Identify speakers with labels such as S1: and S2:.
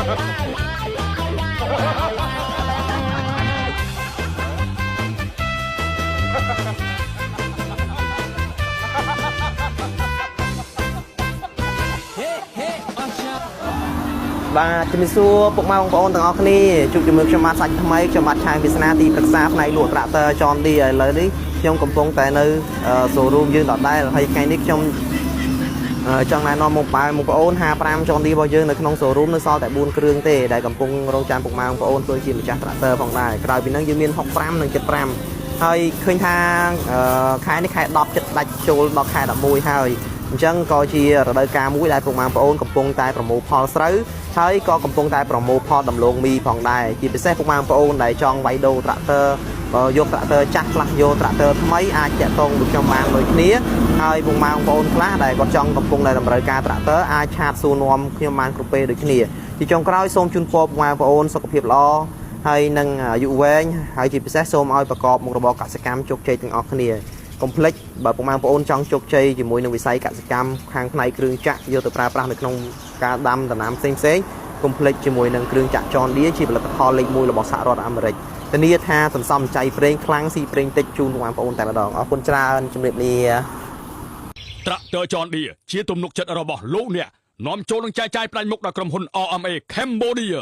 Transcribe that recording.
S1: បាទជំរាបសួរពុកម៉ែបងប្អូនទាំងអស់គ្នាជួបជាមួយខ្ញុំបាទសាច់ថ្មីខ្ញុំបាទឆាយវាសនាទីប្រឹក្សាផ្នែកលក់ត្រាក់ទ័រចនឌីឥឡូវនេះខ្ញុំកំពុងតែនៅសូរូមយើងដដែលហើយថ្ងៃនេះខ្ញុំចង់ណែនាំមកបងប្អូន55ចនឌីរបស់យើងនៅក្នុងសូរូមនៅសល់តែ4គ្រឿងទេដែលកំពុងរងចាំពុកម៉ែបងប្អូនធ្វើជាម្ចាស់ត្រាក់ទ័រផងដែរក្រោយពីហ្នឹងយើងមាន65និង75ហើយឃើញថាខែនេះខែ10ចិត្តដាច់ចូលដល់ខែ11ហើយអញ្ចឹងក៏ជារដូវកាលមួយដែលពុកម៉ែបងប្អូនកំពុងតែប្រមូលផលស្រូវហើយក៏កំពុងតែប្រមូលផលដំឡូងមីផងដែរជាពិសេសពុកម៉ែបងប្អូនដែលចង់វាយដូរត្រាក់ទ័រយកត្រាក់ទ័រចាស់ខ្លះយកត្រាក់ទ័រថ្មីអាចតាក់ទងvớiខ្ញុំបានដូចគ្នាហើយពុកម៉ែបងប្អូនខ្លះដែលគាត់ចង់កំពុងតែតម្រូវការត្រាក់ទ័រអាចឆាតសួរនាំខ្ញុំបានគ្រប់ពេលដូចគ្នាជាចុងក្រោយសូមជូនពរពុកម៉ែបងប្អូនសុខភាពល្អហើយនឹងអាយុវែងហើយជាពិសេសសូមឲ្យប្រកបមុខរបរកសិកម្មជោគជ័យទាំងអស់គ្នាកុំភ្លេចបើពុកម៉ែបងប្អូនចង់ជោគជ័យជាមួយនឹងវិស័យកសិកម្មខាងផ្នែកគ្រឿងចក្រយកទៅប្រើប្រាស់នៅក្នុងការដាំដំណាំផ្សេងៗកុំភ្លេចជាមួយនឹងគ្រឿងចក្រចនឌីជាផលិតផលលេខ1របស់សហរដ្ឋអាមេរិកធានាថាសន្សំចៃប្រេងខ្លាំងស៊ីប្រេងតិចជូនបងប្អូនតែម្ដងអរគុណច្រើនជំរាបលា
S2: ត្រាក់ទ័រចនឌីជាទំនុកចិត្តរបស់លោកអ្នកនាំចូលនឹងចែកចាយផ្ដាច់មុខដល់ក្រុមហ៊ុន RMA Cambodia